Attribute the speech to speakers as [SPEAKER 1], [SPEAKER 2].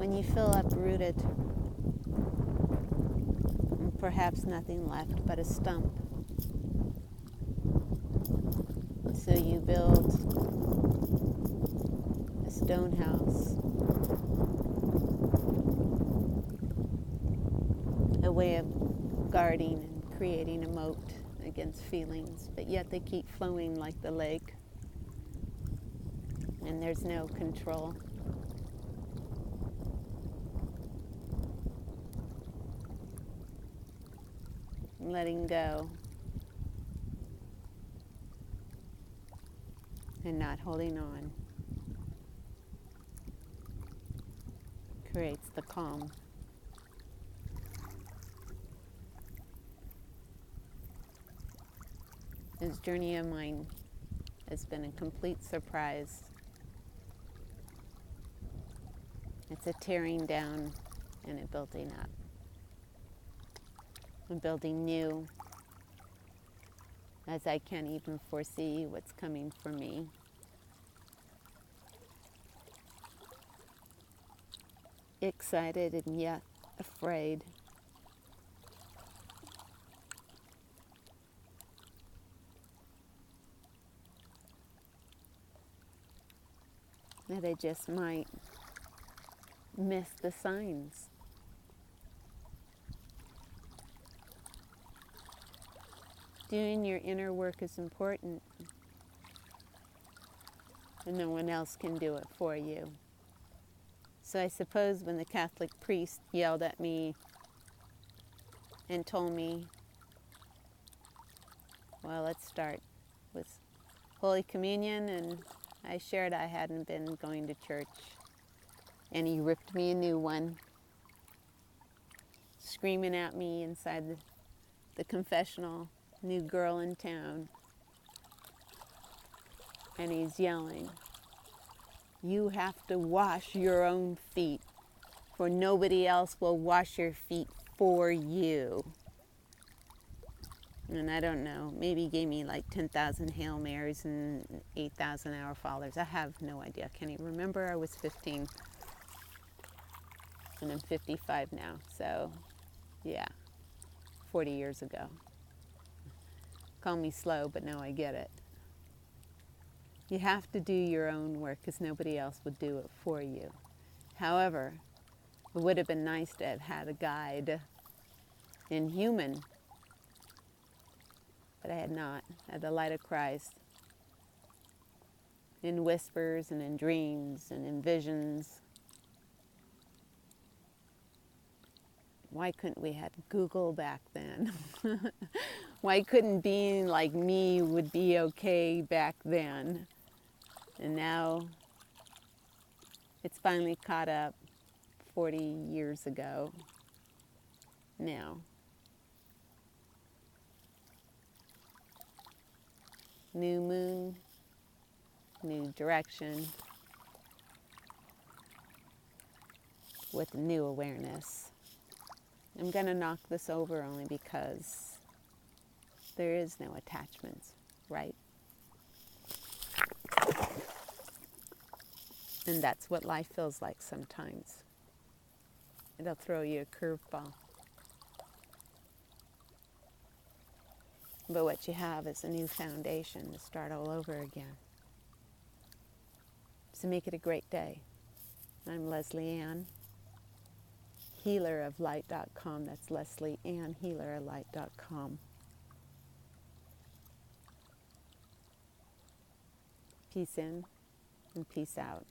[SPEAKER 1] when you feel uprooted, and perhaps nothing left but a stump. So you build a stone house, a way of guarding and creating a moat against feelings, but yet they keep flowing like the lake, and there's no control. Letting go and not holding on creates the calm. This journey of mine has been a complete surprise. It's a tearing down and a building up. I'm building new as I can't even foresee what's coming for me. Excited and yet afraid. That I just might miss the signs. Doing your inner work is important, and no one else can do it for you. So I suppose when the Catholic priest yelled at me and told me, well, let's start with Holy Communion, and I shared I hadn't been going to church, and he ripped me a new one, screaming at me inside the confessional, new girl in town, and he's yelling, you have to wash your own feet, for nobody else will wash your feet for you. And I don't know, maybe he gave me like 10,000 Hail Marys and 8,000 Our Fathers. I have no idea. I can't even remember. I was 15 and I'm 55 now. So yeah, 40 years ago. Call me slow, but no, I get it. You have to do your own work because nobody else would do it for you. However, it would have been nice to have had a guide in human, but I had not. I had the light of Christ in whispers and in dreams and in visions. Why couldn't we have Google back then? Why couldn't being like me would be okay back then? And now it's finally caught up 40 years ago now. New moon, new direction, with new awareness. I'm going to knock this over only because there is no attachments, right? And that's what life feels like sometimes. It'll throw you a curveball. But what you have is a new foundation to start all over again. So make it a great day. I'm Leslie Ann, healeroflight.com. That's Leslie Ann, healeroflight.com. Peace in and peace out.